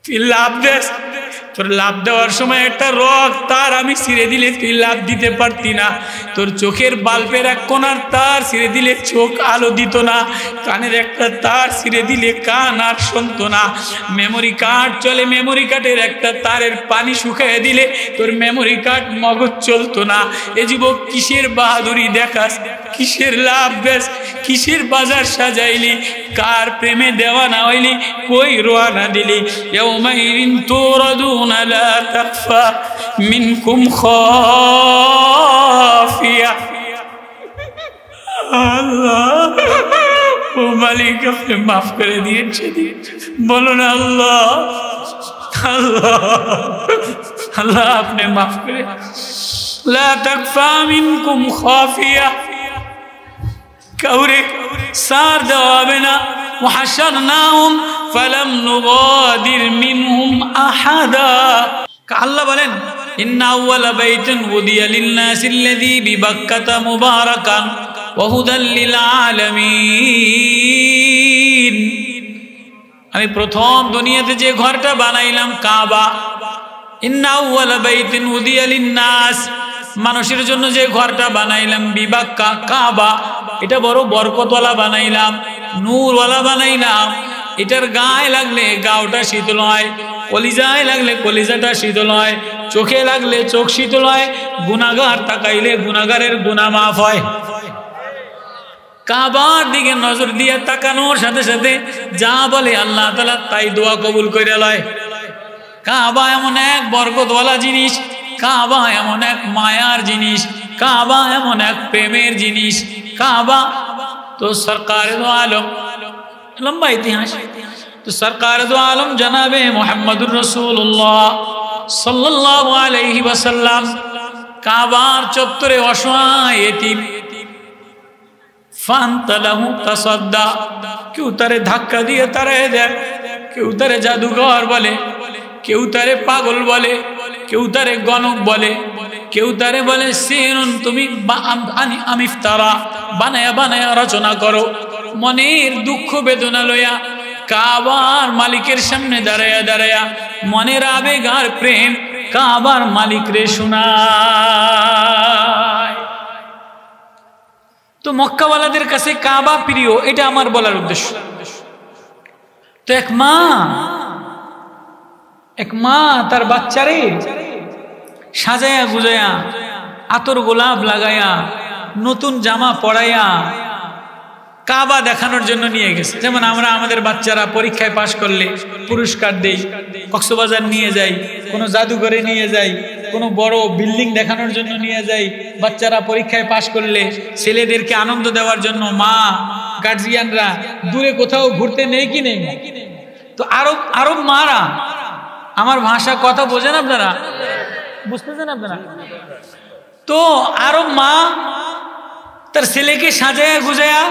তুই লাভ দেস, তোর লাভ দেওয়ার সময় একটা রক তার আমি ছিঁড়ে দিলে তুই লাভ দিতে পারতি না, তোর চোখের বাল্বের এক কোনার তার ছিঁড়ে দিলে চোখ আলো দিত না, কানের একটা তার ছিঁড়ে দিলে কান আর শুনতো না, মেমোরি কার্ড চলে, মেমোরি কার্ডের একটা তারের পানি শুকিয়ে দিলে তোর মেমোরি কার্ড মগজ চলতো না। এ যুবক কিসের বাহাদুরি দেখাস, কিসের লাভ দেস, কিসের বাজার সাজাইলি, কার প্রেমে দেওয়ানা হইলি, কই রোয়ানা দিলি। ইয়াউমাইযিন তুরাদুনা লা তাখফা মিনকুম খাফিয়া। আল্লাহ ও মালিক আপনি মাফ করে দিয়েছেন, বলো না আল্লাহ, আল্লাহ আল্লাহ আপনি মাফ করে। লা তাখফা মিনকুম খাফিয়া, কাউরে সার দেওয়া হবে না। ওয়াহাশারনাহুম ফালাম নুগাদির মিনহুম আহাদা। আল্লাহ বলেন ইন্না আউওয়ালা বাইতিন উদিয়া লিন-নাসিল্লাযী বিবাক্কাতা মুবারাকান ওয়া হুদাল লিল আলামিন। আমি প্রথম দুনিয়াতে যে ঘরটা বানাইলাম কাবা, ইন্না আউওয়ালা বাইতিন উদিয়া লিন-নাস, মানুষের জন্য যে ঘরটা বানাইলাম বিবাক্কা কাবা, এটা বড় বরকতওয়ালা বানাইলাম, নূরওয়ালা বানাইলাম। এটার গায়ে লাগলে গাওটা শীতল হয়, কলিজায় লাগলে কলিজাটা শীতল হয়, চোখে লাগলে চোখ শীতল হয়, গুনাহগার তাকাইলে গুনাহগারের গুনাহ মাফ হয়। কাবার দিকে নজর দিয়ে তাকানোর সাথে সাথে যা বলে আল্লাহ তাআলা তাই দোয়া কবুল কইরা লয়। কাবা এমন এক বরকতওয়ালা জিনিস, কাবা এমন এক মায়ার জিনিস, কাবা এমন এক প্রেমের জিনিস। কাবা তো সরকার দো আলম, লম্বা ইতিহাস, তো সরকার দো আলম জনাবে মুহাম্মদুর রাসূলুল্লাহ সাল্লাল্লাহু আলাইহি ওয়াসাল্লাম কাবার চত্বরে অসহায় এতিম, ফান্তালাহু তাসাদ্দা, কেউ তারে ধাক্কা দিয়ে তাড়িয়ে দেয়, কেউ তারে জাদুঘর বলে, কেউ তারে পাগল বলে, কেউ তারে গণক বলে, কেউ তারে বলে সিহরুন, তুমি আমিফতারা বানায়া বানায়া রচনা করো। মনের দুঃখ বেদনা লইয়া কাবার মালিকের সামনে দাঁড়ায়া দাঁড়ায়া মনের আবেগ আর প্রেম কাবার মালিক রে শোনায়। তো মক্কাওয়ালাদের কাছে কাবা প্রিয়, এটা আমার বলার উদ্দেশ্য। তো এক মা তার বাচ্চারে সাজায়া গুজায়া আতর গোলাপ লাগায়া নতুন জামা পরাইয়া কাবা দেখানোর জন্য নিয়ে গেছে। যেমন আমরা আমাদের বাচ্চারা পরীক্ষায় পাশ করলে পুরস্কার দেই, কক্সবাজার নিয়ে যাই, কোনো জাদুঘরে নিয়ে যাই, কোনো বড় বিল্ডিং দেখানোর জন্য নিয়ে যাই। বাচ্চারা পরীক্ষায় পাশ করলে ছেলেদেরকে আনন্দ দেওয়ার জন্য মা গার্জিয়ানরা দূরে কোথাও ঘুরতে নেই কি নেই। তো আরব মারা, আমার ভাষা কথা বোঝেন আপনারা, বুঝতেছেন আপনারা? তো আরব মা তার ছেলেকে সাজায়া গুজায়া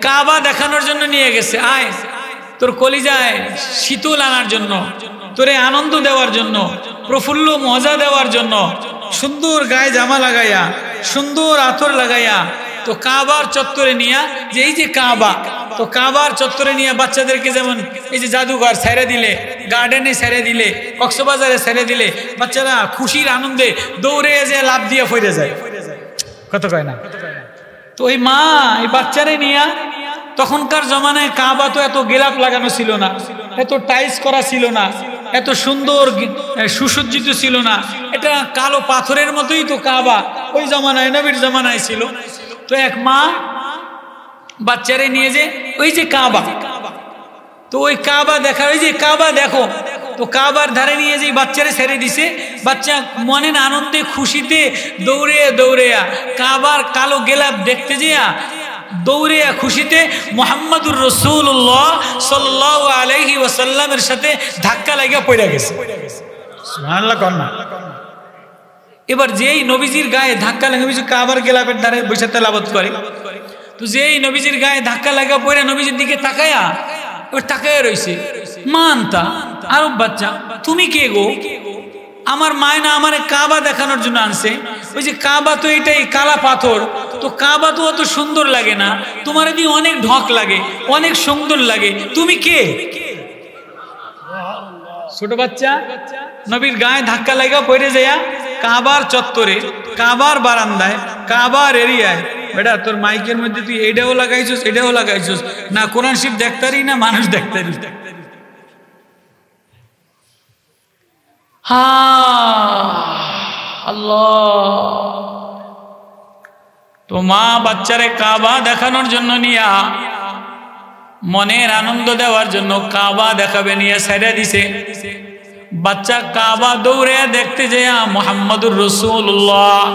কাবা দেখানোর জন্য নিয়ে গেছে। আয় তোর কলিজায় শীতল আনার জন্য, তোরে আনন্দ দেওয়ার জন্য, প্রফুল্ল মজা দেওয়ার জন্য, সুন্দর গায়ে জামা লাগাইয়া, সুন্দর আতর লাগাইয়া তো কাবার চত্বরে নিয়া, যে এই যে কাবা, তো কাবার চত্বরে নিয়ে বাচ্চাদেরকে যেমন এই যে জাদুঘর ছেড়ে দিলে, গার্ডেনে ছেড়ে দিলে, কক্সবাজারে ছেড়ে দিলে বাচ্চারা খুশির আনন্দে দৌড়ে যে লাভ দিয়ে ফিরে যায়, কত কয় না। তো ওই মা এই বাচ্চারে নিয়া, তখনকার জমানায় কাবা তো এত গেলাপ লাগানো ছিল না, এত টাইলস করা ছিল না, এত সুন্দর সুসজ্জিত ছিল না, এটা কালো পাথরের মতোই তো কাবা ওই জমানায়, নবীর জমানায় ছিল। তো এক মা বাচ্চারে নিয়ে যে ওই যে কাবা, তো ওই কাবা দেখা, ওই যে কাবা দেখো, তো কাবার ধারে নিয়ে যে বাচ্চারে ছেড়ে দিছে। বাচ্চা মনের আনন্দে খুশিতে দৌড়ে দৌড়ে কাবার কালো গেলাপ দেখতে যেয়া দৌড়ে খুশিতে মুহাম্মদুর রাসূলুল্লাহ সাল্লাল্লাহু আলাইহি ওয়াসাল্লামের সাথে ধাক্কা লাগা পড়ে গেছে। সুবহানাল্লাহ কন্না। এবার যেই নবীজির গায়ে ধাক্কা লাগে, নবীজি কাবার গেলাপের ধারে বসে তেলাওয়াত করে, তো যেই নবীজির গায়ে ধাক্কা লাগা পড়ে নবীজির দিকে তাকায়া, এবার তাকায়া রইছে। মানতা আরব বাচ্চা, তুমি কে গো? আমার মায় না আমার কাবা দেখানোর জন্য আনছে। ওই যে কাবা তো এটাই কালা পাথর, তো কাবা তো অত সুন্দর লাগে না, তোমার এদিকে অনেক ঢক লাগে, অনেক সুন্দর লাগে, তুমি কে? ছোট বাচ্চা নবীর গায়ে ধাক্কা লাগা পড়ে যায় কাবার চত্বরে, কাবার বারান্দায়, কাবার এরিয়ায়। বেটা তোর মাইকের মধ্যে তুই এটাও লাগাইছিস এটাও লাগাইছিস, না কোরআন শরীফ দেখতারি না মানুষ দেখতারি। আল্লাহ, তো মা বাচ্চারে কাবা দেখানোর জন্য নিয়া, মনের আনন্দ দেওয়ার জন্য কাবা দেখাবে নিয়ে ছেড়ে দিছে। বাচ্চা কাবা দৌড়ে দেখতে যায় মুহাম্মদুর রাসূলুল্লাহ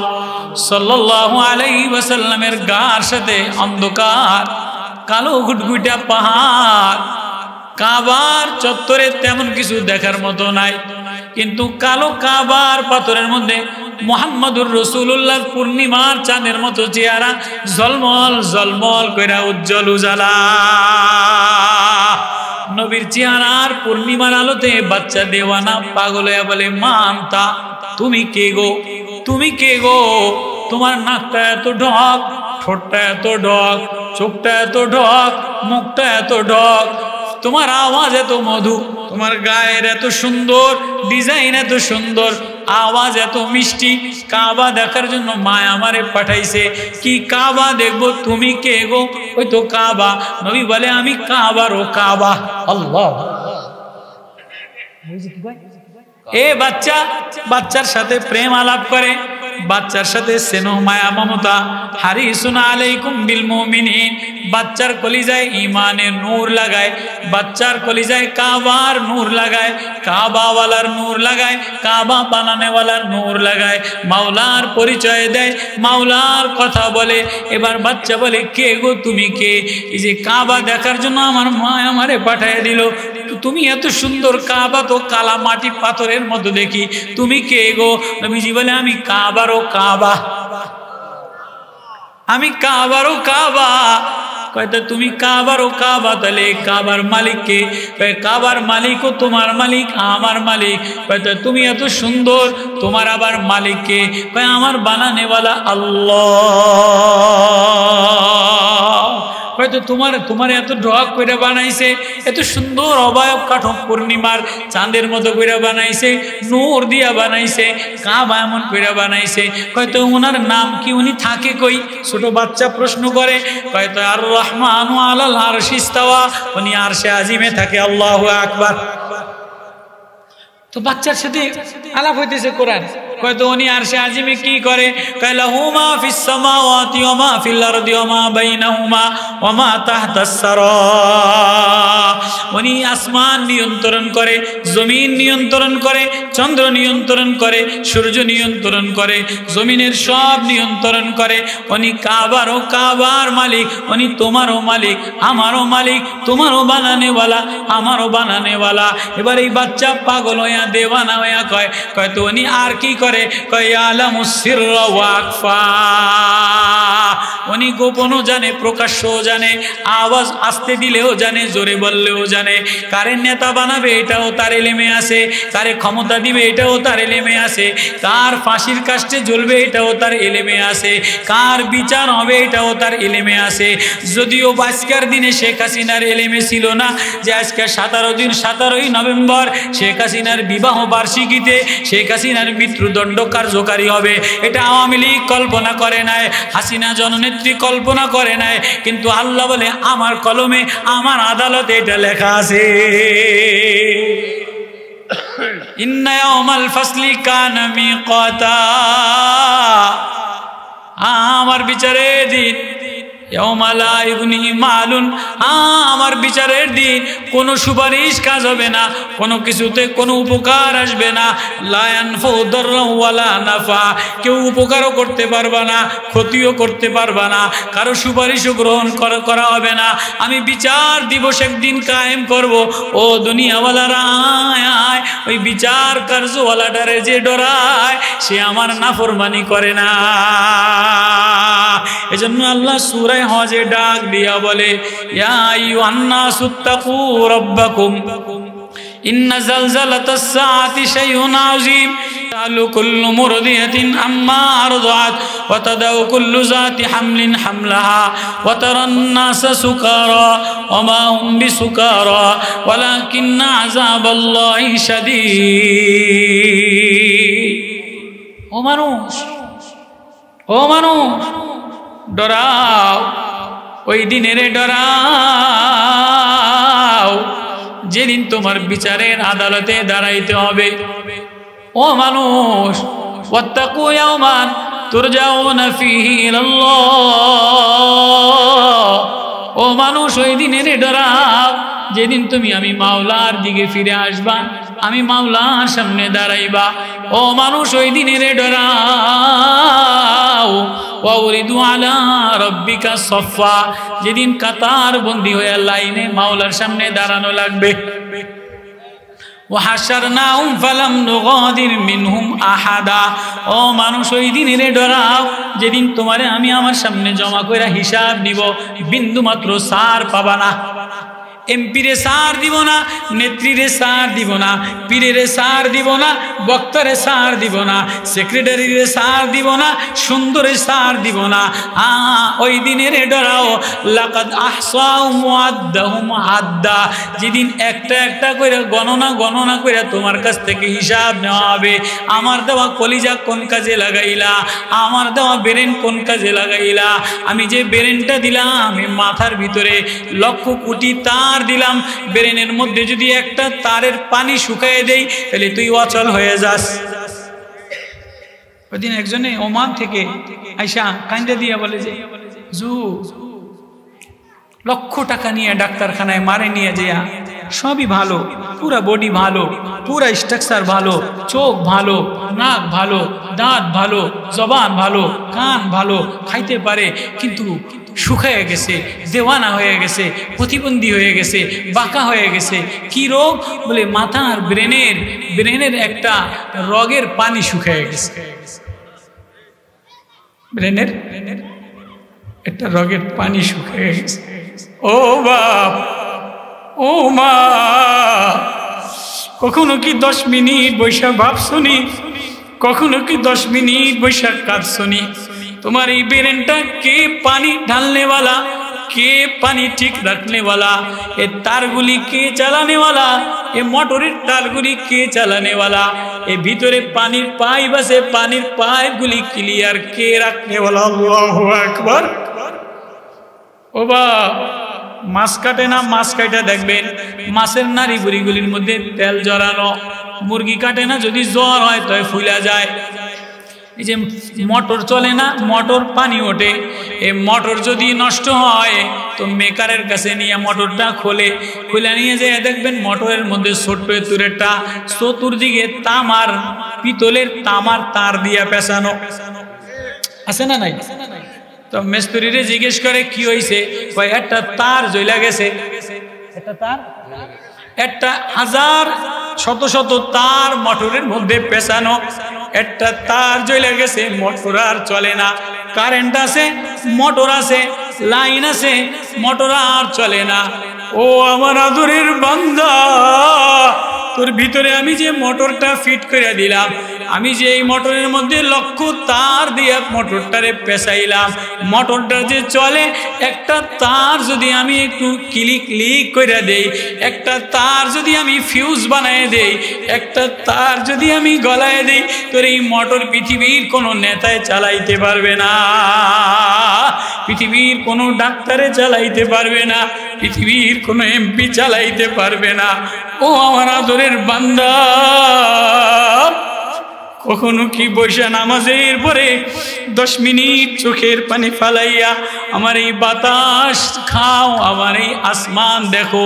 সাল্লাল্লাহু আলাইহি ওয়াসাল্লামের গার সাথে অন্ধকার কালো ঘুটঘুটা পাহাড়। কাবার চত্বরে তেমন কিছু দেখার মতো নাই, কিন্তু কালো কাবার পাথরের মধ্যে মুহাম্মদুর রাসূলুল্লাহর পূর্ণিমার চাঁদের মতো চেহারা ঝলমল ঝলমল কইরা উজ্জ্বল উজালা। নবীর চেহারার পূর্ণিমার আলোতে বাচ্চা দেওয়ানা পাগল হয়ে বলে, মা আনতা, তুমি কে গো, তুমি কে গো? তোমার নাকটা এত ঢক, ঠোঁটটা এত ঢক, চোখটা এত ঢক, মুখটা এত ঢক, তোমার আওয়াজ এত মধু, তোমার গায়ের এত সুন্দর ডিজাইন, এত সুন্দর আওয়াজ, এত মিষ্টি। কাবা দেখার জন্য মা আমারে পাঠাইছে। কি কাবা দেখবো? তুমি কে গো? ওই তো কাবা। নবী বলে, আমি কাবার ও কাবা। আল্লাহ। এ বাচ্চা বাচ্চার সাথে প্রেম আলাপ করে, বাচ্চার সাথে স্নেহ মায়া মমতা। হারিসুন আলাইকুম বিল মুমিনিন। বাচ্চার কলিজায় ইমানের নূর লাগায়, বাচ্চার কলিজায় কাবার নূর লাগায়, কাবাওয়ালার নূর লাগায়, কাবা বানানেওয়ালার নূর লাগায়, মাওলার পরিচয় দেয়, মাওলার কথা বলে। এবার বাচ্চা বলে, কে গো তুমি কে? এই যে কাবা দেখার জন্য আমার মা আমারে পাঠিয়ে দিল, তুমি এত সুন্দর, কাবা তো কালা মাটি পাথরের মতো দেখি, তুমি কে গো? নবীজি বলে, আমি কাবারও কাবা, আমি কাবারও কাবা। কয়টা তুমি কাবারও কাবা, তাহলে কাবার মালিক কে? কাবার মালিকও তোমার মালিক, আমার মালিক। কয়টা তুমি এত সুন্দর, তোমার আবার মালিক কে? কয় আমার বানানেওয়ালা আল্লাহ। হয়তো তোমার এত ঢক করে বানাইছে, এত সুন্দর অবয়ব কাঠক পূর্ণিমার চাঁদের মতো করে বানাইছে, নূর দিয়া বানাইছে, কাবা এমন করে বানাইছে। হয়তো ওনার নাম কি? উনি থাকে কই? ছোট বাচ্চা প্রশ্ন করে। হয়তো আর রহমানু আলাল আরশি ইস্তাওয়া, উনি আরশে আজিমে থাকে। আল্লাহু আকবার। তো বাচ্চার সাথে আলাপ হইতেছে কোরআন। হয়তো উনি আরশে আজিমে কি করে? লাহু মা ফিস সামাওয়াতি ওয়া মা ফিল আরদি ওয়া মা বাইনাহুমা ওয়া মা তাহতাস সারা। উনি আসমান নিয়ন্ত্রণ করে, জমিন নিয়ন্ত্রণ করে, চন্দ্র নিয়ন্ত্রণ করে, সূর্য নিয়ন্ত্রণ করে, জমিনের সব নিয়ন্ত্রণ করে। উনি কাবারও কাবার মালিক, উনি তোমারও মালিক, আমারও মালিক, তোমারও বানানেওয়ালা, আমারও বানানেওয়ালা। এবার এই বাচ্চা পাগল হইয়া দেওয়ানা হইয়া কয় তো উনি আর কি করে? কয় আলামুস সিররা ওয়া আখফা। উনি গোপনও জানে, প্রকাশ্যও জানে, আওয়াজ আস্তে দিলেও জানে, জোরে বললেও জানে। কারে নেতা বানাবে এটাও তার এলেমে আছে, কারে ক্ষমতা দিবে এটাও তার এলেমে আছে, কার ফাঁসির কাস্টে জ্বলবে এটাও তার এলেমে আছে, কার বিচার হবে এটাও তার এলেমে আছে। যদিও আজকের দিনে শেখ হাসিনার এলেমে ছিল না যে আজকে 17ই নভেম্বর শেখ হাসিনার বিবাহ বার্ষিকীতে শেখ হাসিনার মৃত্যুদণ্ড কার্যকারী হবে। এটা আওয়ামী লীগ কল্পনা করে নাই, হাসিনা জননেত্রী কল্পনা করে নাই, কিন্তু আল্লাহ বলে আমার কলমে, আমার আদালতে এটা লেখা আছে। ইন্না ইয়াউমাল ফাসলি কানা মিকাতা। আমার বিচারের দিন, আমার বিচারের দিন কোনো সুপারিশ কাজ হবে না, কোনো কিছুতে কোনো উপকার আসবে না। কেউ উপকারও করতে পারবা না, ক্ষতিও করতে পারবা না, কারো সুপারিশও গ্রহণ করা হবে না। আমি বিচার দিবস একদিন কায়েম করব। ও দুনিয়াওয়ালারা আয় আয়, ওই বিচার কার্যওয়ালাটারে যে ডরায় সে আমার নাফরমানি করে না। এজন্য আল্লাহ সূরা হজে ডাক দিয়া বলে, ইয়া আইয়ুহান নাসুত্তাকু রাব্বাকুম ইন্না জালজালাতাস সাআতি শাইউন আযীম। তাজালু কুল্লু মুরদিয়াতিন আম্মা আরদাত ওয়া তাদাউ কুল্লু যাতি হামলিন হামলাহা ওয়া তারান নাসা সুকারা ওয়া মা হুম বিসুকারা ওয়ালাকিন্না আযাবাল্লাহি শাদীদ। ও মানুষ, ও মানুষ, ডরাও, ওই দিনের ডরাও যেদিন তোমার বিচারের আদালতে দাঁড়াইতে হবে। ও মানুষ, ওয়াত্তাকু ইয়াওমান তুরজাউনা ফীহি ইলাল্লাহ। ও মানুষ, ওই দিনের ডরাও যেদিন তুমি আমি মাওলার দিকে ফিরে আসবা, আমি মাওলার সামনে দাঁড়াইবা। ও মানুষ, ওই দিনের ডরাও। ওয়াউরিদু আলা রাব্বিকা সাফা, যেদিন কাতার বন্দী হয়ে লাইনে মাওলার সামনে দাঁড়ানো লাগবে। ওয়াহাশারনাহুম ফালাম নুগাদির মিনহুম আহাদা। ও মানুষ, ওই দিনের ডরাও যেদিন তোমারে আমি আমার সামনে জমা কইরা হিসাব নিব, বিন্দু মাত্র সার পাবা না। এমপিরে সার দিব না, নেত্রীরে সার দিব না, পীরেরে সার দিব না, বক্তারে সার দিব না, সেক্রেটারিরে সার দিব না, সুন্দরে সার দিব না। ওই দিনের ডরাও। লাকাদ আহসাহুম ওয়া আদ্দাহুম আদ্দা, যেদিন একটা একটা করে গণনা করে তোমার কাছ থেকে হিসাব নেওয়া হবে। আমার দেওয়া কলিজা কোন কাজে লাগাইলা, আমার দেওয়া ব্রেন কোন কাজে লাগাইলা। আমি যে ব্রেনটা দিলাম, আমি মাথার ভিতরে লক্ষ কোটি তার দিলাম, ব্রেনের মধ্যে যদি একটা তারের পানি শুকায় দেই তাহলে তুই অচল হয়ে যাস। ওইদিন একজনে ওমান থেকে আইসা কান্দা দিয়া বলে যে জু লক্ষ টাকা নিয়ে ডাক্তারখানায় মারে নিয়ে যেয়া সবই ভালো, পুরা বডি ভালো, পুরা স্ট্রাকচার ভালো, চোখ ভালো, নাক ভালো, দাঁত ভালো, জবান ভালো, কান ভালো, খাইতে পারে, কিন্তু শুকায় গেছে, দেওয়ানা হয়ে গেছে, প্রতিবন্ধী হয়ে গেছে, বাঁকা হয়ে গেছে। কি রোগ? বলে মাথার ব্রেনের একটা রগের পানি শুকায় গেছে। ব্রেনের একটা রগের পানি শুকায় গেছে। ও বাপ, ও মা, কখনো কি 10 মিনিট বৈশাখ ভাব শুনি, কখনো কি 10 মিনিট বৈশাখ কাজ শুনি? তোমার এই ব্রেনটা কে পানি ঢালনেওয়ালা, কে পানি ঠিক রাখনেওয়ালা, এ তারগুলি কে চালানেওয়ালা, এ মোটরের তারগুলি কে চালানেওয়ালা, এ ভিতরে পানির পাইপ আছে, পানির পাইপগুলি ক্লিয়ার কে রাখনেওয়ালা? আল্লাহু আকবার। ও বা মাছ কাটে না, মাছ কাটা দেখবেন মাছের নাড়ি বুড়িগুলির মধ্যে তেল জড়ানো। মুরগি কাটে না, যদি জ্বর হয় তবে ফুলা যায়। এই যে মোটর চলে না, মোটর পানি ওঠে, এই মোটর যদি নষ্ট হয় তো মেকারের কাছে নিয়ে মোটরটা খুলে নিয়ে যায়, দেখবেন মোটরের মধ্যে ছোট্ট তুরেটা চতুর্দিকে তামার, পিতলের তামার তার দিয়া পেঁচানো আছে না নাই? তো মিস্ত্রিরে জিজ্ঞেস করে কি হয়েছে, কয় একটা তার জ্বলা গেছে। একটা তার, একটা হাজার শত শত তার মোটরের মধ্যে পেঁচানো, একটা তার জ্বলে গেছে, মোটর আর চলে না। কারেন্ট আছে, মোটর আছে, লাইন আছে, মোটর আর চলে না। ও আমার আদরের বান্দা, তোর ভিতরে আমি যে মোটরটা ফিট করে দিলাম, আমি যে এই মোটরের মধ্যে লক্ষ তার দিয়ে মোটরটারে পেঁচাইলাম, মোটরটা যে চলে, একটা তার যদি আমি একটু ক্লিক করে দেই, একটা তার যদি আমি ফিউজ বানায় দেই, একটা তার যদি আমি গলায় দেই, তোর এই মোটর পৃথিবীর কোনো নেতায় চালাইতে পারবে না, পৃথিবীর কোনো ডাক্তারে চালাইতে পারবে না, পৃথিবীর কোনো এমপি চালাইতে পারবে না। ও আমার আদরের বান্দা, কখনো কি বৈশা নামাজের পরে 10 মিনিট চোখের পানি ফালাইয়া আমার এই বাতাস খাও, আমার এই আসমান দেখো,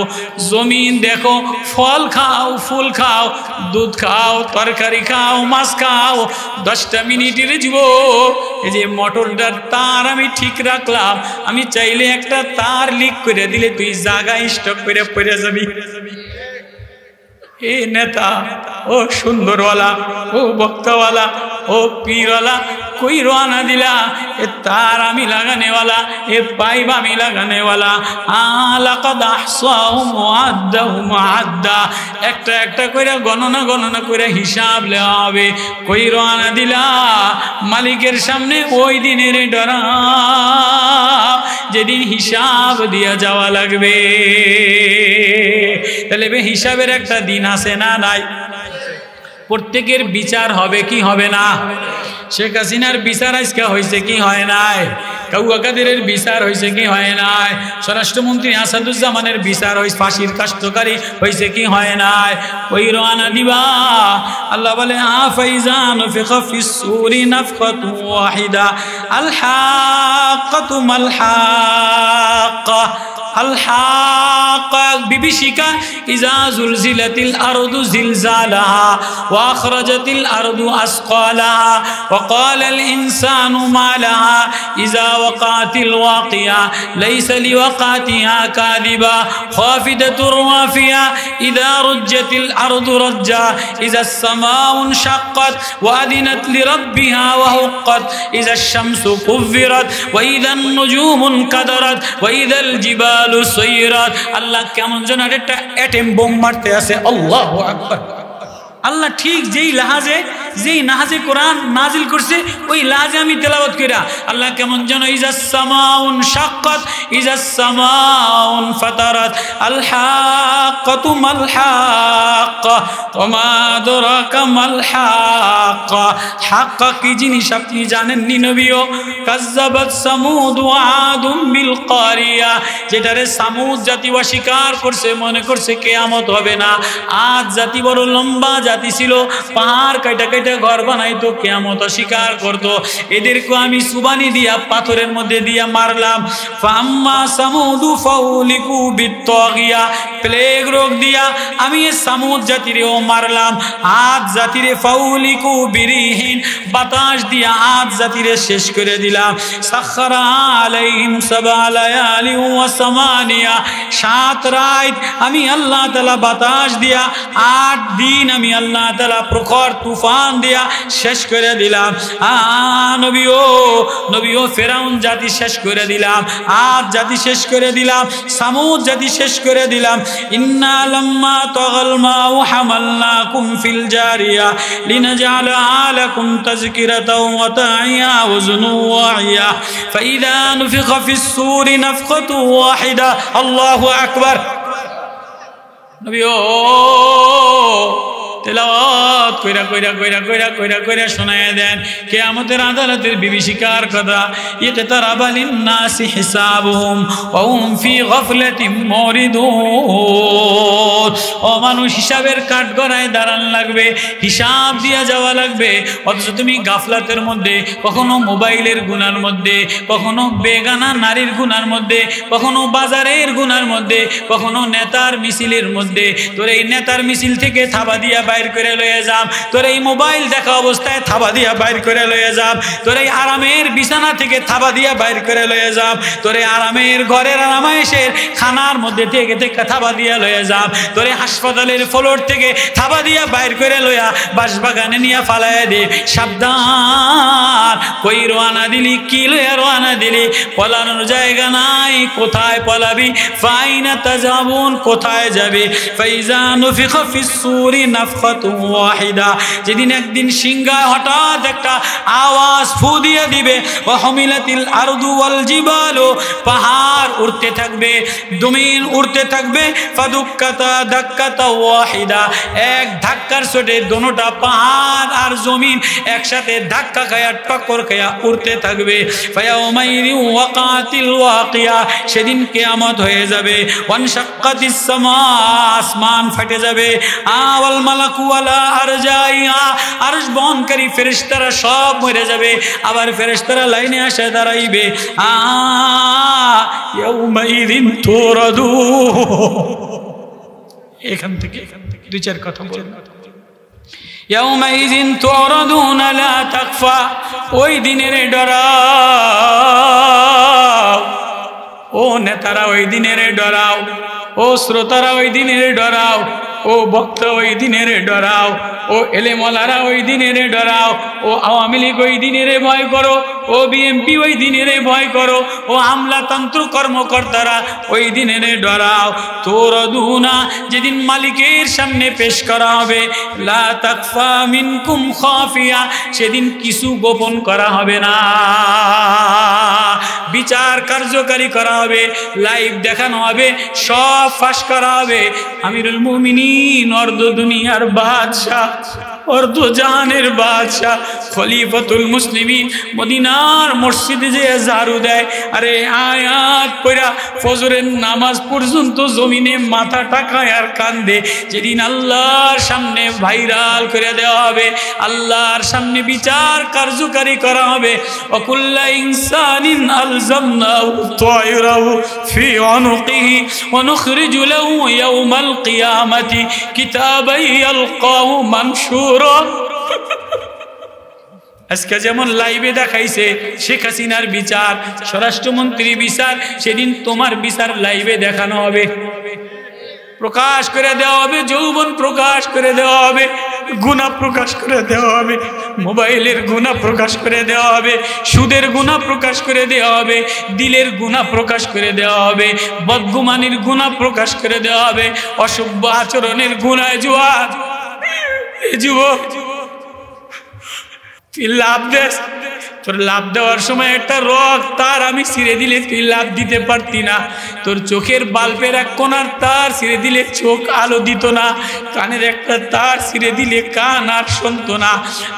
জমিন দেখো, ফল খাও, ফুল খাও, দুধ খাও, তরকারি খাও, মাছ খাও, 10টা মিনিটের জীবন। এই যে মোটরটার তার আমি ঠিক রাখলাম, আমি চাইলে একটা তার লিক করে দিলে তুই জায়গায় স্টক করে পড়ে যাবি। এ নেতা, ও সুন্দরওয়ালা, ও বক্তাওয়ালা, ओ पीर वाला कोई रवाना दिला ए तार आमी लगाने वाला ए पाइप आमी लगाने वाला लाकाद अहसाहुम व अद्दाहुम अद्दा একটা একটা কইরা গণনা কইরা হিসাব নেওয়া হবে কই রওনা দিলা মালিকের সামনে ওই দিনের ডরা যেদিন হিসাব দিয়া যাওয়া লাগবে তাহলে বে হিসাবের একটা দিন আছে না নাই প্রত্যেকের বিচার হবে কি হবে না শেখ হাসিনার বিচার আজকে হয়েছে কি হয় নাই কাউয়া কাদেরের বিচার হয়েছে কি হয় নাই স্বরাষ্ট্রমন্ত্রী আসাদুজ্জামানের বিচার হয়েছে ফাঁসির কাষ্টকারী হয়েছে কি হয় নাই ওই রওনা দিবা আল্লাহ বলে আফাইজান ফিখা ফিস সূরি নাফখাতু ওয়াহিদা আল হাক্কাতু মাল হাক্কা الحاقة ببشكة إذا زلزلت الأرض زلزالها وأخرجت الأرض أثقالها وقال الإنسان ما لها إذا وقعت الواقعة ليس لوقعتها كاذبة خافضة رافعة إذا رجت الأرض رجا إذا السماء انشقت وأذنت لربها وحقت إذا الشمس كورت وإذا النجوم انكدرت وإذا الجبال আল্লাহ কেমন যেন একটা অ্যাটম বোম মারতে আছে আল্লাহু আকবার আল্লাহ ঠিক যেই নাহাজে কোরআন নাজিল করছে ওই লাহাজে আমি তেলাওয়াত কইরা আল্লাহ কেমন যেন ইজাস সামাউন শাক্কাত ইজাস সামাউন ফাতারাত আল হাক্কাতু মাল হাক্কা ওমা আদরাকা মাল হাক্কা হাক্কা কি জিনিস আপনি জানেন নি নবীও কাজ্জাবাত সামুদ ওয়া আদুম বিল কারিয়া যেটারে সামুদ জাতি অস্বীকার করছে মনে করছে কিয়ামত হবে না আদ জাতি বড় লম্বা জাতি ছিল পাহাড় কাটা কাটা ঘর বানাইতো কিয়ামত অস্বীকার করতো এদেরকে আমি সুবানি দিয়া পাথরের মধ্যে দিয়া মারলাম ফাম্মা সামুদু ফাউলিকু বিত্তাগিয়া প্লেগ রোগ দিয়া আমি এই সামুদ জাতিরেও মারলাম আদ জাতিরে ফাউলিকু বিরিহিন বাতাস দিয়া আদ জাতিরে শেষ করে দিলাম সাখরা আলাইহিম সাবা লায়ালি ওয়া সামানিয়া 7 রাত আমি আল্লাহ তাআলা বাতাস দিয়া 8 দিন আমি আল্লাহ তাআলা প্রখর তুফান দিয়া শেষ করে দিলাম নবীও ফেরাউন জাতি শেষ করে দিলাম আদ জাতি শেষ করে দিলাম সামুদ জাতি শেষ করে দিলাম ইন্না লাম্মা তাগাল মাউ হামালনাকুম ফিল জারিয়া লিনাজআলা আলাকুম তাযকিরাতাও ওয়া তা'iয়া ওয়া যুনুওয়া ফাইদা নুফিখা ফিস সূরি নাফখাতু ওয়াহিদা আল্লাহু আকবার নবীও তেলাওয়াত কইরা শোনায় দেন কিয়ামতের আদালতের বিভীষিকার কথা ইকতারাবা লিন-নাসি হিসাবুহুম ওয়া হুম ফি গাফলাতিন মুরিদুন ও মানুষ হিসাবের কাঠগড়ায় দাঁড়ান লাগবে হিসাব দিয়া যাওয়া লাগবে অথচ তুমি গাফলাতের মধ্যে কখনো মোবাইলের গুনার মধ্যে কখনো বেগানা নারীর গুনার মধ্যে কখনো বাজারের গুনার মধ্যে কখনো নেতার মিছিলের মধ্যে তোর এই নেতার মিছিল থেকে থাবা দিয়া বাইর করে লয়ে যাম তোর এই মোবাইল দেখা অবস্থায় থাবা দিয়া বাইর করে লয়ে যাম তোর এই আরামের বিছানা থেকে থাবা দিয়া বাইর করে লয়ে যাম তোর এই আরামের ঘরের আরামায়েশের খানার মধ্যে থেকে থাবা দিয়া লয়ে যাম তোর এই হাসপাতালের ফ্লোর থেকে থাবা দিয়া বাইর করে লয়া বাসবাগানে নিয়ে ফালায় দে সাবধান কই রওনা দিলি কি লয়া রওনা দিলি পলানোর জায়গা নাই কোথায় পলাবি ফাইনা তাজাবুন কোথায় যাবে ফাইজা নুফিখা ফিস সূরি নাফখাতু ওয়াহিদা যেদিন একদিন সিংহায় হঠাৎ একটা আওয়াজ ফু দিয়ে দিবে ওয়া হুমিলাতিল আরদু ওয়াল জিবালু পাহাড় উড়তে থাকবে জমিন উড়তে থাকবে ফাদুক্কাতা দাক্কাতা ওয়াহিদা এক ধাক্কার চোটে দোনোটা পাহাড় আর জমিন একসাথে ধাক্কা খায়া টক্কর খায়া উড়তে থাকবে ফায়াউমাইরি ওয়াকাতিল ওয়াকিয়া সেদিন কিয়ামত হয়ে যাবে ওয়ানশাক্কাতিস সামা আসমান ফেটে যাবে আওয়াল মালাকু ওয়ালা আরজাইহা আরশ বহনকারী ফেরেশতারা সব মরে যাবে আবার ফেরেশতারা লাইনে আসে দাঁড়াইবে ইয়াউমাইযিন তুরাদু এখান থেকে দুই চার কথা বলুন ইয়াউমাইযিন তুরাদুনা লা তাখফা ওই দিনের ডরাও ও নেতারা ওই দিনের ডরাও ও শ্রোতারা ওই দিনের ডরাও ও বক্তা ওই দিনের ডরাও, ও এলেমওয়ালারা ওই দিনের ডরাও, ও আওয়ামী লীগ ওই দিনের ভয় করো, ও বিএনপি ওই দিনের ভয় করো, ও আমলাতন্ত্র কর্মকর্তারা ওই দিনের ডরাও। তুরদুনা, যেদিন মালিকের সামনে পেশ করা হবে, লা তাকফা মিনকুম খাফিয়া, সেদিন কিছু গোপন করা হবে না, বিচার কার্যকারী করা হবে, লাইভ দেখানো হবে, সব ফাঁস করা হবে। আমিরুল মুমিনিন, অর্ধ দুনিয়ার বাদশাহ, অর্ধ জাহানের বাদশাহ, খলিফাতুল মুসলিমিন, মদিনার মসজিদে যে ঝাড়ু দেয়, আরে আয়াত পড়া ফজরের নামাজ পর্যন্ত জমিনে মাথা টাকায় আর কান্দে, যেদিন আল্লাহর সামনে ভাইরাল করে দেওয়া হবে, আল্লাহর সামনে বিচার কার্যকারী করা হবে। ওয়াকুল্লা ইনসানিন আলজামনাহু তায়রাহু ফি উনুকিহি ওয়া নুখরিজু লাহু ইয়াওমাল কিয়ামাতি কিতাবান ইয়ালকাহু মানশুরা। আজকে যেমন লাইভে দেখাইছে শেখ হাসিনার বিচার, স্বরাষ্ট্রমন্ত্রী বিচার, সেদিন তোমার বিচার লাইভে দেখানো হবে, প্রকাশ করে দেওয়া হবে, যৌবন প্রকাশ করে দেওয়া হবে, গুনাহ প্রকাশ করে দেওয়া হবে, মোবাইলের গুনাহ প্রকাশ করে দেওয়া হবে, সুদের গুনাহ প্রকাশ করে দেওয়া হবে, দিলের গুনাহ প্রকাশ করে দেওয়া হবে, বদগুমানির গুনাহ প্রকাশ করে দেওয়া হবে, অসভ্য আচরণের গুনাহ। জুয়ার যুবক, তুই লাভ দেস, তোর লাভ দেওয়ার সময় একটা রক তার আমি ছিঁড়ে দিলে তুই লাভ দিতে পারতি না, তোর চোখের বাল্বের এক কোনার তার ছিঁড়ে দিলে চোখ আলো দিত না, কানের একটা তার ছিঁড়ে দিলে কান আর শুনতো না,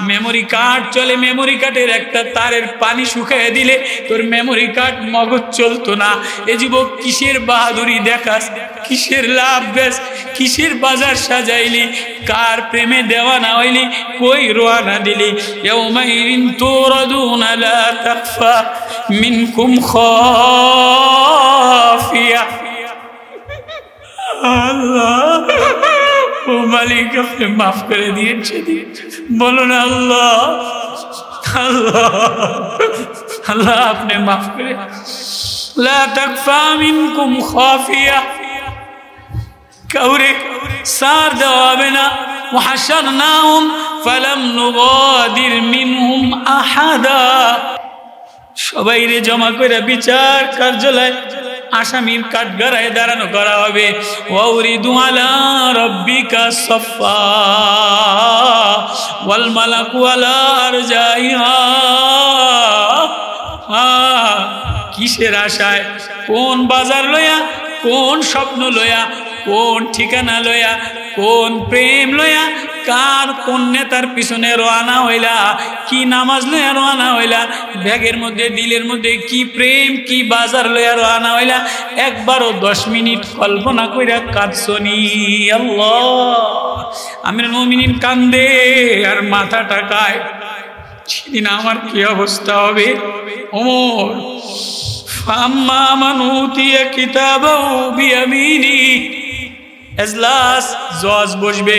মেমোরি কার্ড চলে, মেমোরি কার্ডের একটা তারের পানি শুকিয়ে দিলে তোর মেমোরি কার্ড মগজ চলতো না। এ যুবক, কিসের বাহাদুরি দেখাস, কিসের লাভ বেশ, কিসের বাজার সাজাইলি, কার প্রেমে দেওয়ানা হইলি, কই রোয়ানা দিলি। ইয়াউমাইযিন তুরাদুনা লা তাখফা মিনকুম খাফিয়া। আল্লাহ, ও মালিক আপনি মাফ করে দিয়েছেন, বলো না আল্লাহ, আল্লাহ, আল্লাহ আপনি মাফ করে। লা তাখফা মিনকুম খাফিয়া, কাউরে সার দেওয়া হবে না। ওয়াহাশারনাহুম ফালাম নুগাদির মিনহুম আহাদা, সবাইরে জমা করে বিচার কার্যালয় আসামির কাঠগড়ায় দাঁড়ানো করা হবে। ওয়াউরিদু আলা রাব্বিকা সাফফা ওয়াল মালাকু আলা আরজাইহা। কিসের আশায়, কোন বাজার লয়া, কোন স্বপ্ন লয়া, কোন ঠিকানা লয়া, কোন প্রেম লয়া, কার কোন নেতার পিছনে রওনা হইলা, কি নামাজ লয়া রওনা হইলা, ব্যাগের মধ্যে দিলের মধ্যে কি প্রেম, কি বাজার লয়া রওনা হইলা, একবারও 10 মিনিট কল্পনা কইরা কাঁদছনি। আল্লাহ, আমিরুল মুমিনিন কান্দে আর মাথা টাকায়, সেদিন আমার কি অবস্থা হবে। ওমর, ফাম্মা মান উতিয়া কিতাবাহু বিয়ামিনি, এজলাস জজ বসবে।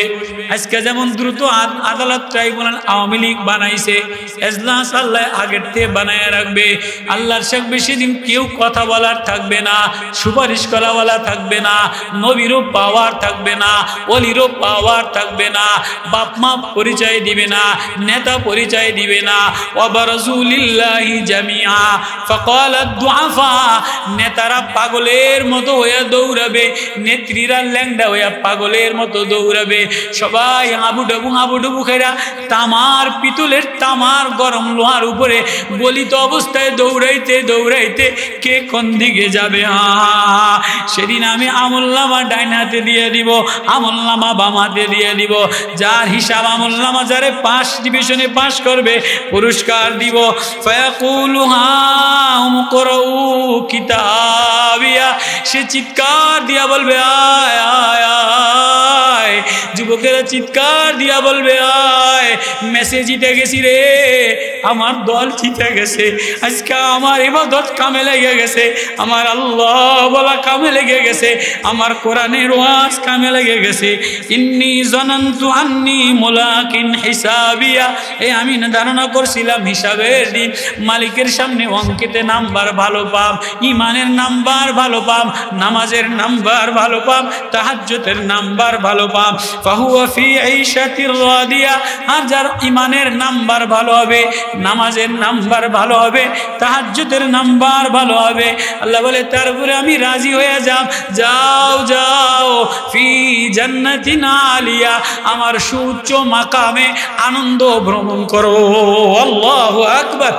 আজকে যেমন দ্রুত আদালত ট্রাইব্যুনাল আওয়ামী লীগ বানাইছে, এজলাস আল্লাহ আগের থেকে বানায় রাখবে। আল্লাহর সামনে সেদিন কেউ কথা বলার থাকবে না, সুপারিশ করাওয়ালা থাকবে না, নবীরও পাওয়ার থাকবে না, ওলিরও পাওয়ার থাকবে না, বাপ মা পরিচয় দিবে না, নেতা পরিচয় দিবে না। ওয়াবারাজুলিল্লাহি জামিআ ফাকালাদ দুআফা, নেতারা পাগলের মতো হয়ে দৌড়াবে, নেত্রীরা ল্যাংডা হইয়া পাগলের মতো দৌড়াবে, সবাই হাবুডুবু খেরা তামার পিতলের তামার গরম লোহার উপরে গলিত অবস্থায় দৌড়াইতে দৌড়াইতে কে কোন দিকে যাবে। সেদিন আমি আমলনামা ডাইন হাতে দিয়ে দিব, আমলনামা বাম হাতে দিয়ে দিব, যার হিসাব আমলনামা যারে 5 ডিভিশনে পাস করবে পুরস্কার দিব। ফায়াকুলু হাম করউ কিতাবিয়া, সে চিৎকার দিয়া বলবে আয় আয় আয়। যুবকেরা চিৎকার দিয়া বলবে, আয় মেসে জিতে গেছি রে, আমার দল জিতে গেছে, আজকে আমার ইবাদত কামে লেগে গেছে, আমার আল্লাহ বলা কামে লেগে গেছে, আমার কোরআনের ওয়াজ কামে লেগে গেছে। ইন্নী জানান্তু আন্নী মুলাকিন হিসাবিয়া, আমি ধারণা করছিলাম হিসাবের দিন মালিকের সামনে অঙ্কেতে নাম্বার ভালো পাম, ইমানের নাম্বার ভালো পাম, নামাজের নাম্বার ভালো পাম, তাহাজ্জুদের নাম্বার ভালো পাম। ফাহুয়া ফি আইশাতির রাদিয়া, আর যার ইমানের নাম্বার ভালো হবে, নামাজের নাম্বার ভালো হবে, তাহাজ্জুদের নাম্বার ভালো হবে, আল্লাহ বলে তারপরে আমি রাজি হয়ে যাব, যাও যাও ফি জান্নাতিন আলিয়া, আমার সুউচ্চ মাকামে আনন্দ ভ্রমণ করো। আল্লাহু আকবার।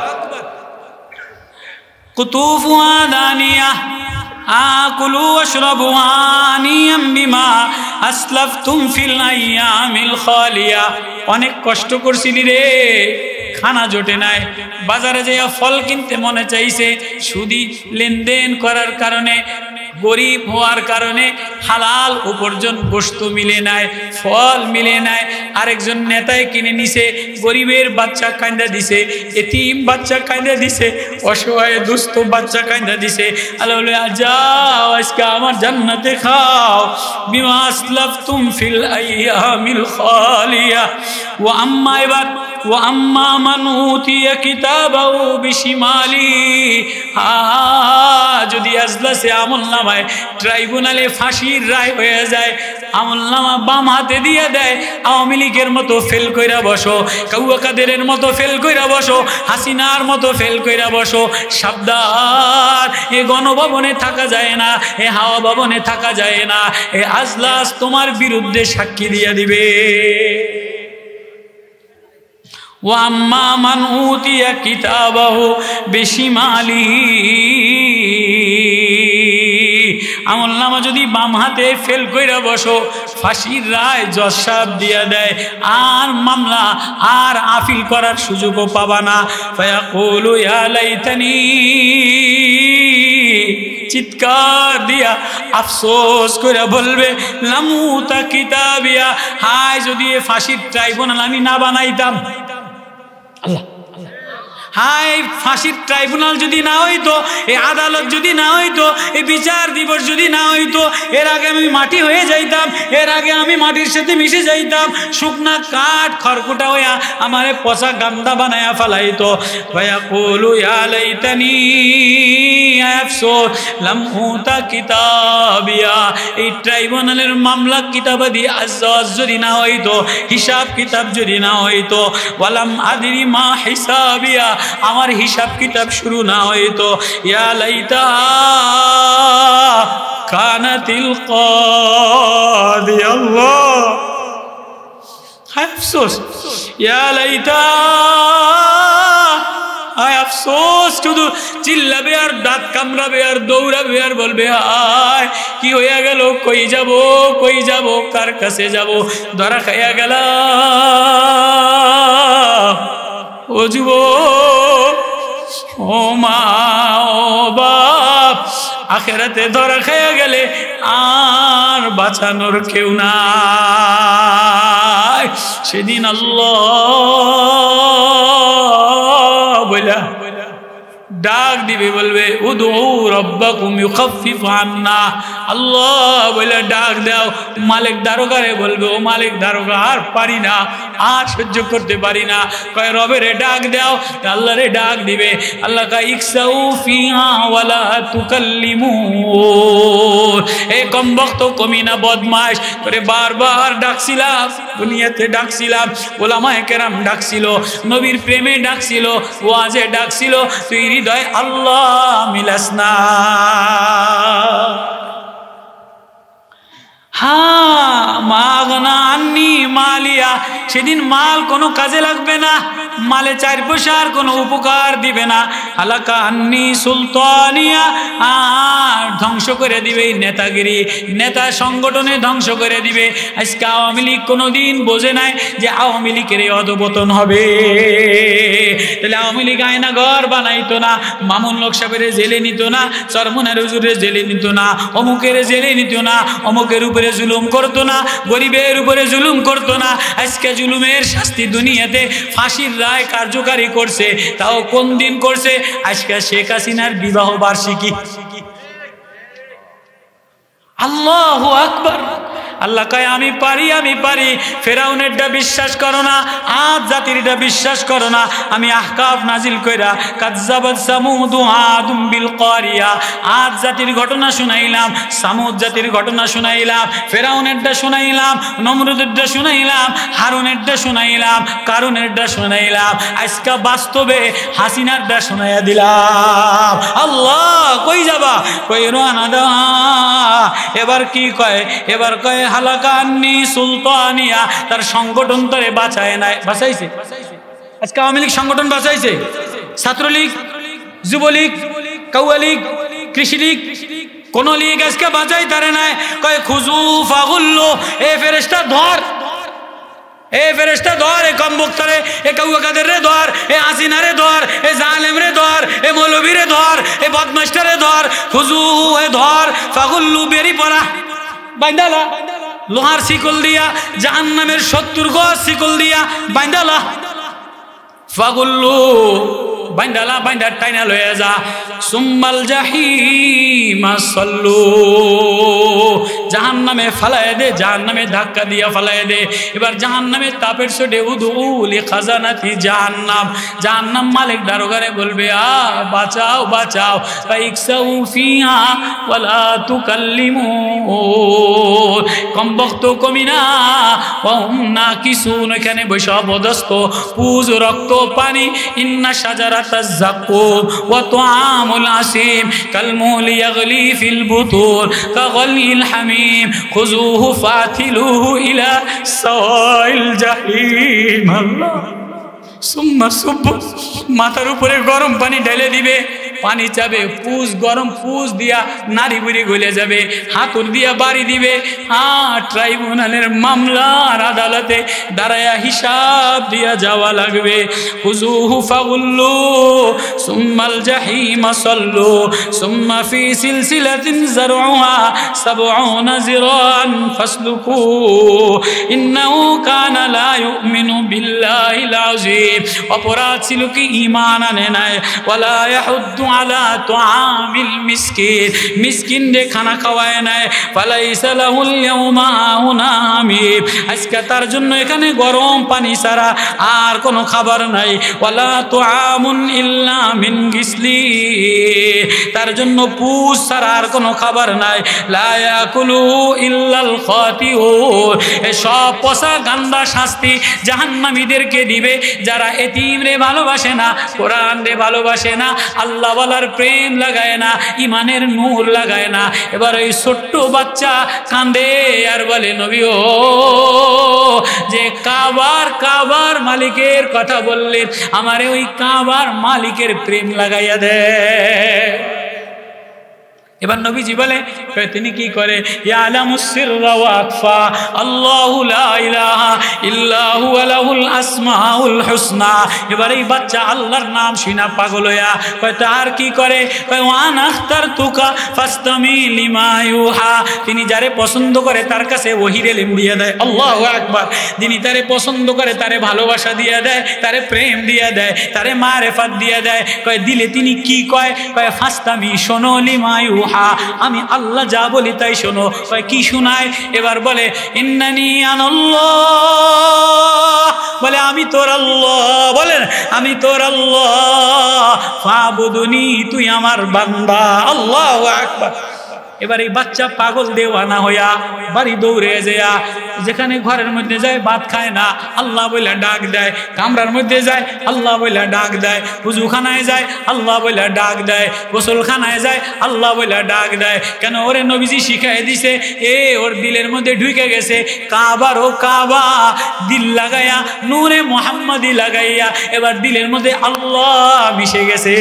কুতুফুহা দানিয়া আকুলু ওয়াশরাবু আনিয়াম বিমা আসলাফতুম ফিল আইয়ামিল খালিয়া। অনেক কষ্ট করছিলি রে, খানা জোটে নাই, বাজারে যাইয়া ফল কিনতে মনে চাইছে, সুদি লেনদেন করার কারণে, গরিব হওয়ার কারণে হালাল উপার্জন বস্তু মিলে নাই, ফল মিলে নাই, আরেকজন নেতায় কিনে নিছে, গরিবের বাচ্চা কান্দা দিছে, এতিম বাচ্চা কান্দা দিছে, অসহায় দুস্থ বাচ্চা কান্দা দিছে। আল্লাহ যাও আজকে আমার জান্নাতে খাও, বিমা আসলাফতুম ফিল আইয়ামিল খালিয়া। ওয়া আম্মা এবার ওয়া আম্মা মান উতিয়া কিতাবাহু বিশিমালি, যদি আজলাসে আমলনামায় ট্রাইব্যুনালে ফাঁসির রায় হয়ে যায়, আমলনামা বাম হাতে দিয়ে দেয়, আওয়ামী লীগের মতো ফেল কইরা বসো, কাউয়া কাদেরের মতো ফেল কইরা বসো, হাসিনার মতো ফেল কইরা বসো, সাবধান, এ গণভবনে থাকা যায় না, এ হাওয়া ভবনে থাকা যায় না, এ আজলাস তোমার বিরুদ্ধে সাক্ষী দিয়ে দিবে। ওয়াম্মা মান উতিয়া কিতাবাহু বিশিমালিহি, আমলনামা যদি বাম হাতে ফেল কইরা বসো, ফাঁসির রায় জজ সাহেব দিয়া দেয়, আর মামলা আর আপিল করার সুযোগও পাবা না। ফায়াকুলু ইয়া লাইতানি, চিৎকার দিয়া আফসোস করে বলবে, লামুতা কিতাবিয়া, হায় যদি এ ফাঁসির ট্রাইব্যুনাল আমি না বানাইতাম, আল্লাহ হায় ফাঁসির ট্রাইব্যুনাল যদি না হইতো, এই আদালত যদি না হইতো, এই বিচার দিবস যদি না হইতো, এর আগে আমি মাটি হয়ে যাইতাম, এর আগে আমি মাটির সাথে মিশে যাইতাম, শুকনা কাঠ খড়কুটা হইয়া আমারে পচা গান্দা বানায়া ফেলাইতো। ফায়াকুলু ইয়া লাইতানি, আফসোস লাম উতা কিতাবিয়া, এই ট্রাইব্যুনালের মামলা কিতাবাদি আজজ যদি না হইতো, হিসাব কিতাব যদি না হইতো, ওয়ালাম আদরি মা হিসাবিয়া, আমার হিসাব কিতাব শুরু না হইতো, ইয়া লাইতা কানাতিল কাদি, আল্লাহ আফসোস, ইয়া লাইতা, আয় আফসোস, শুধু চিল্লাবে আর দাঁত কামড়াবে আর দৌড়াবে আর বলবে, হায় কি হইয়া গেল, কই যাব কই যাব, কার কাছে যাব, ধরা খাইয়া গেল ও যুবক, ও মা, ও বাপ, আখেরাতে ধরা খাইয়া গেলে আর বাঁচানোর কেউ নাই। সেদিন আল্লাহ বইলা ডাক দিবে, বলবে উদউ রাব্বাকুম ইউখাফফিফ আন্না, আল্লাহ বলে ডাক দাও, মালিক দারোগারে বলবে, ও মালিক দারোগা আর পারি না, আর সহ্য করতে পারি না, কয় রবেরে ডাক দাও, আল্লাহরে ডাক দিবে, আল্লাহ কা ইকসাউ ফিহা ওয়ালা তুকাল্লিমুন, এই কমবক্ত কমিনা বদমাশ করে বারবার ডাকছিলাম, দুনিয়াতে ডাকছিলাম, ওলামায়ে কেরাম ডাকছিল, নবীর প্রেমে ডাকছিল, ওয়াজে ডাকছিল, তুই হৃদয় আল্লাহ মিলাস না। হ্যাঁ, মাগনা আন্নি মালিয়া, সেদিন মাল কোনো কাজে লাগবে না, মালে 4 পয়সার কোনো উপকার দিবে না। হালাকা আন্নি সুলতানিয়া, আর ধ্বংস করে দিবে নেতাগিরি, নেতা সংগঠনে ধ্বংস করে দিবে। আজকে আওয়ামী লীগ কোনোদিন বোঝে নাই যে আওয়ামী লীগের এই অধপতন হবে, তাহলে আওয়ামী লীগ আয়না ঘর বানাইতো না, মামুন লোক সাহেবের জেলে নিত না, চরমনের হুজুরের জেলে নিত না, অমুকের জেলে নিত না, অমুকের উপরে উপরে জুলুম করতো না, গরিবের উপরে জুলুম করতো না। আজকে জুলুমের শাস্তি দুনিয়াতে ফাঁসির রায় কার্যকারী করছে। তাও কোন দিন করছে? আজকে শেখ হাসিনার বিবাহ বার্ষিকী। আল্লাহু আকবার। আল্লাহ কয় আমি পারি, আমি পারি। ফেরাউনেরটা বিশ্বাস করো না, আদ জাতিরটা বিশ্বাস করো না। আমি আহকাফ নাজিল কইরা কাযযাবাত সামুদ আদুম বিল কারিয়া, আদ জাতির ঘটনা শুনাইলাম, সামুদ জাতির ঘটনা শুনাইলাম, ফেরাউনেরটা শুনাইলাম, নমরুদেরটা শুনাইলাম, হারুনেরটা শুনাইলাম, কারুনেরটা শুনাইলাম। আজকে বাস্তবে হাসিনারটা শুনাইয়া দিলাম। আল্লাহ কই যাবা? কই রানা দা। এবার কি কয়? এবার কয় হালাকান্নি সুলতানিয়া, তার সংগঠন তারে বাঁচায় নাই। বাঁচাইছে? আজকে আওয়ামী লীগ সংগঠন বাঁচাইছে? ছাত্রলীগ, যুবলীগ, কাউয়ালীগ, কৃষি লীগ, কোন লীগ আজকে বাঁচাই তারে নাই। কয় খুজু ফাগুল্লু, এ ফেরেশতা ধর, এ ফেরেশতা ধর, এ কমবক্তারে, এ কাউয়াকাদের রে ধর, এ হাসিনা রে ধর, এ জালেম রে ধর, এ মৌলবী রে ধর, এ বদমাস্টারে ধর, খুজু এ ধর, ফাগুল্লু বেরি পড়া বাইন্দালা, লোহার শিকল দিয়া, জাহান্নামের 70 গজ শিকল দিয়া বাইন্দালা, ফাগুল্লু বাইন্দালা, বাইন্দার টাইনা লয়ে যা। সুম্মাল জাহিমা সাল্লু, জাহান্নামে ফালায় দে, জাহান্নামে ধাক্কা দিয়া ফালায় দে। এবার জাহান্নামের তাপের চোটে উদুলি খাজানাতি জাহান্নাম, জাহান্নাম মালিক দারোগারে বলবে আ বাঁচাও বাঁচাও। ফাইকসাউ ফিহা ওয়ালা তুকাল্লিমু, কমবক্ত কমিনা ওয়াহুম নাকিসুন, এখানে বৈশা বদস্ত পুজ রক্ত পানি। ইন্না শাজারাতাজ যাকুম ওয়া তুআমুল আসিম কালমুহলি ইয়াগলি ফিল বুতুন কাগলিল হামিম খুযুহু ফাতিলুহু ইলা সাওয়াইল জাহিম। আল্লাহ সুম্মা সুব্বু, মাথার উপরে গরম পানি ঢেলে দিবে, পানি চাবে, পুজ গরম পুজ দিয়া নারী বুড়ি গলে যাবে, হাতুর দিয়া বাড়ি দিবে। ট্রাইব্যুনালের মামলার আদালতে দাঁড়ায়া হিসাব দিয়া যাওয়া লাগবে। খুযুহু ফাগুল্লু সুম্মাল জাহিমা সাল্লু সুম্মা ফি সিলসিলাতিন যারউহা ৭০ যিরান ফাসলুকু ইন্নাহু কানা লা ইউমিনু বিল্লাহিল আযীম। অপরাধ ছিল কি? ঈমান আনে নাই। ওয়ালা ইয়াহুদ্দু আলা তুআমিল মিসকিন, মিসকিন রে খানা খাওয়ায় নাই। ফালাইসা লাহুল ইয়াউমা হুনা হামিম, আজকে তার জন্য এখানে গরম পানি ছাড়া আর কোনো খাবার নাই। ওয়ালা তুআমুন ইল্লা মিন গিসলি, তার জন্য পুষ ছাড়া আর কোনো খাবার নাই। লা ইয়াকুলু ইল্লাল খাতিউন, এই সব পচা গান্দা শাস্তি জাহান্নামীদেরকে দিবে যারা এতিম রে ভালোবাসে না, কোরআন রে ভালোবাসে না, আল্লাহ ওয়ালার প্রেম লাগায় না, ইমানের নূর লাগায় না। এবার ওই ছোট্ট বাচ্চা কান্দে আর বলে নবী ও, যে কাবার মালিকের কথা বললেন, আমারে ওই কাবার মালিকের প্রেম লাগাইয়া দে। এবার নবীজি বলে, তিনি কি করে? ইয়ালামুস সিররা ওয়া আখফা, আল্লাহু লা ইলাহা ইল্লা হুয়া লাহুল আসমাউল হুসনা। এবার এই বাচ্চা আল্লাহর নাম শুনা পাগল হইয়া কয় তার কি করে? কয় ওয়ানা আখতারতুকা ফাসতামি লিমা ইউহা, তিনি যারে পছন্দ করে তার কাছে ওহীর ইলম দিয়ে দেয়। আল্লাহু আকবার। যিনি তারে পছন্দ করে তারে ভালোবাসা দিয়ে দেয়, তারে প্রেম দিয়ে দেয়, তারে মারেফাত দিয়ে দেয়। কয় দিলে তিনি কি কয়? কয় ফাসতামি, শোনো, লিমা ইউহা, আমি আল্লাহ যা বলি তাই শোনো। কি শোনায়? এবার বলে ইন্নানি আনাল্লাহ, বলে আমি তোর আল্লাহ, বলেন আমি তোর আল্লাহ, ফাবুদুনি, তুই আমার বান্দা। আল্লাহু আকবার। এবার এই বাচ্চা পাগল দেওয়ানা হইয়া বাড়ি দৌড়ে যায়, যেখানে ঘরের মধ্যে যায় ভাত খায় না, আল্লাহ বইলা ডাক দেয়। কামরার মধ্যে যায়, আল্লাহ বইলা ডাক দেয়। উজুখানায় যায়, আল্লাহ বইলা ডাক দেয়। গোসলখানায় যায়, আল্লাহ বইলা ডাক দেয়। কেন? ওরে নবীজি শিখাই দিছে, ওর দিলের মধ্যে ঢুকে গেছে কাবার, ও কাবা দিল লাগাইয়া, নূরে মুহাম্মাদি লাগাইয়া এবার দিলের মধ্যে আল্লাহ মিশে গেছে।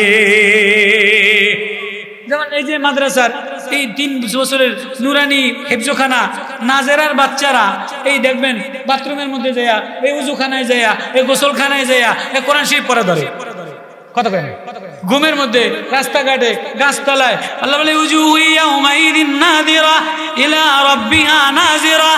যেমন এই যে মাদ্রাসার এই 3 বছরের নুরানি হেফজোখানা নাজেরার বাচ্চারা, এই দেখবেন বাথরুমের মধ্যে যায়া, এই উজুখানায় যায়া, এই গোসলখানায় যায়া এই কোরআন শরীফ পড়া ধরে। কথা কেন? ঘুমের মধ্যে, রাস্তাঘাটে, গাছতলায়, আল্লাহ বলে উজুহু ইয়াউমাইদিন নাযিরা ইলা রাব্বিহা নাযিরা।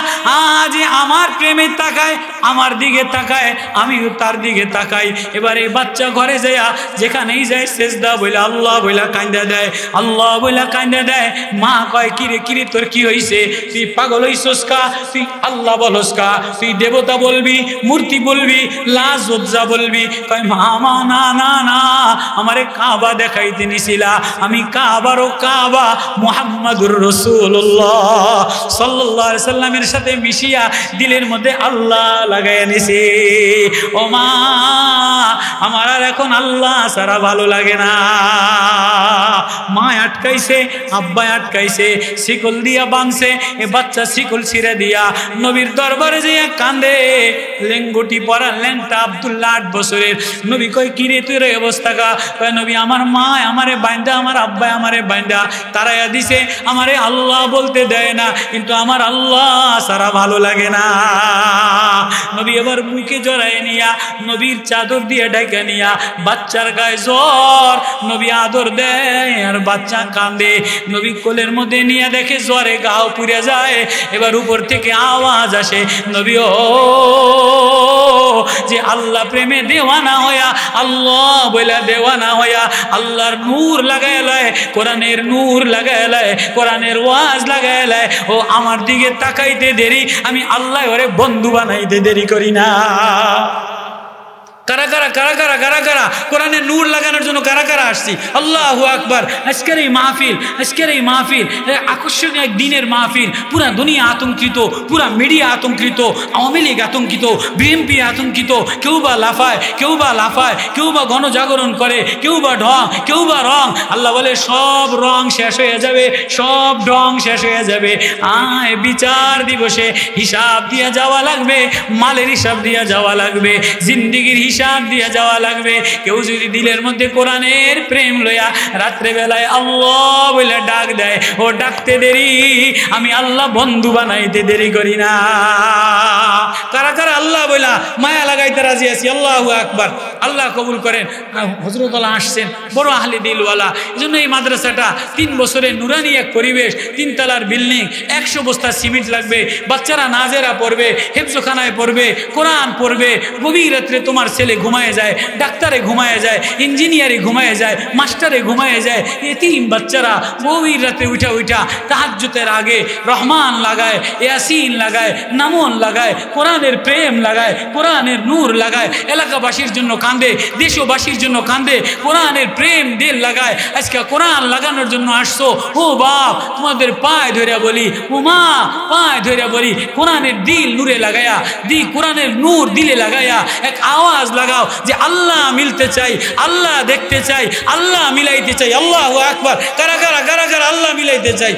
আজ আমার প্রেমে তাকায়, আমার দিকে তাকায়, আমিও তার দিকে তাকাই। এবারে বাচ্চা ঘরে যায়, যেখানেই যায় সেজদা বলে আল্লাহ বইলা কান্দা দেয়, আল্লাহ বইলা কান্দা দেয়। মা কয় কিরে কিরে তোর কি হইছে, তুই পাগল হইছস কা, তুই আল্লাহ বলস কা, তুই দেবতা বলবি, মূর্তি বলবি, লাজ লজ্জা বলবি? কয় মা মা না না না, আমারে কাবা দেখাইতে নিছিলা, আমি কাবারও কাবা মুহাম্মাদুর রাসূলুল্লাহ সাল্লাল্লাহু আলাইহি সাল্লামের সাথে মিশিয়া দিলের মধ্যে আল্লাহ লাগাইয়া নিছি। ও মা, আমার আর এখন আল্লাহ ছাড়া ভালো লাগে না। মা আটকাইছে, আব্বা আটকাইছে, শিকল দিয়া বাঁধছে। এ বাচ্চা শিকল ছিঁড়ে দিয়া নবীর দরবারে যাইয়া কান্দে। লেঙ্গুটি পরা ল্যাংটা আব্দুল্লাহ 8 বছরের। নবী কয় কিরে তুই রে অবস্থা কা? কয় নবী আমার মা আমারে বাইন্দা, আমার আব্বা আমারে বাইন্দা তারাইয়া দিছে, আমারে আল্লাহ বলতে দেয় না, কিন্তু আমার আল্লাহ সারা ভালো লাগে না। নবী এবার বুকে জড়ায় নিয়া, নবীর চাদর দিয়ে ঢেকে নিয়া, বাচ্চার গায়ে জ্বর, নবী আদর দেয় আর বাচ্চা কান্দে। নবী কোলের মধ্যে নিয়ে দেখে জ্বরে গাও পুড়ে যায়। এবার উপর থেকে আওয়াজ আসে, নবী ও যে আল্লাহ প্রেমে দেওয়ানা হইয়া, আল্লাহ বইলা দেওয়ানা হইয়া আল্লাহর নূর লাগায় লয়, কোরআনের নূর লাগায় লয়, কোরআনের ওয়াজ লাগায় লয়, ও আমার দিকে তাকাইতে দেরি, আমি আল্লাহ ওরে বন্ধু বানাইতে দেরি করি না। কারা কারা কারা কারা কারা কারা কোরআনের নূর লাগানোর জন্য কারা কারা আসছি? আল্লাহু আকবার। আজকের এই মাহফিল, আজকের এই মাহফিল আকর্ষণীয় এক দিনের মাহফিল। পুরা দুনিয়া আতঙ্কিত, পুরা মিডিয়া আতঙ্কিত, আওয়ামী লীগ আতঙ্কিত, বিএনপি আতঙ্কিত। কেউ বা লাফায়, কেউ বা লাফায়, কেউ বা গণজাগরণ করে, কেউ বা ঢং, কেউ বা রং। আল্লাহ বলে সব রং শেষ হয়ে যাবে, সব ঢং শেষ হয়ে যাবে। আয় বিচার দিবসে হিসাব দিয়ে যাওয়া লাগবে, মালের হিসাব দিয়ে যাওয়া লাগবে, জিন্দিগির হিসাব দিয়ে যাওয়া লাগবে। কেউ যদি দিলের মধ্যে কোরআনের প্রেম লইয়া রাত্রে বেলায় আল্লাহ বলে ডাক দেয়, ও ডাকতে দেরি, আমি আল্লাহ বন্ধু বানাইতে দেরি করি না। কারা কারা আল্লাহ বইলা মায়া লাগাইতে রাজি আছি? আল্লাহু আকবার। আল্লাহ কবুল করেন। হযরতুল্লাহ আসছেন, বড় আহলে দিলওয়ালা। এজন্য এই মাদ্রাসাটা 3 বছরের নুরানি এক পরিবেশ, 3 তলার বিল্ডিং, 100 বস্তা সিমেন্ট লাগবে। বাচ্চারা নাজেরা পড়বে, হেফজখানায় পড়বে, কোরআন পড়বে। গভীর রাত্রে তোমার ছেলে ঘুমায় যায়, ডাক্তারে ঘুমায় যায়, ইঞ্জিনিয়ারে ঘুমায় যায়, মাস্টারে ঘুমায় যায়। এতিম বাচ্চারা গভীর রাতে উঠা উঠা তাহাজ্জুদের আগে রহমান লাগায়, ইয়াসিন লাগায়, নামন লাগায়, কোরআনের প্রেম লাগায়, কোরআনের নূর লাগায়। এলাকাবাসীর জন্য কান্দে, দেশবাসীর জন্য কান্দে, কোরআনের প্রেম দিল লাগায়। আজকে কোরআন লাগানোর জন্য আসছো। ও বাপ, তোমাদের পায়ে ধরে বলি, ও মা পায়ে ধরে বলি, কোরআনের দিল নূরে লাগায়া দি, কোরআনের নূর দিলে লাগায়া এক আওয়াজ লাগাও যে আল্লাহ মিলতে চাই, আল্লাহ দেখতে চাই, আল্লাহ মিলাইতে চাই। আল্লাহু আকবার। কারা কারা কারা কারা আল্লাহ মিলাইতে চাই?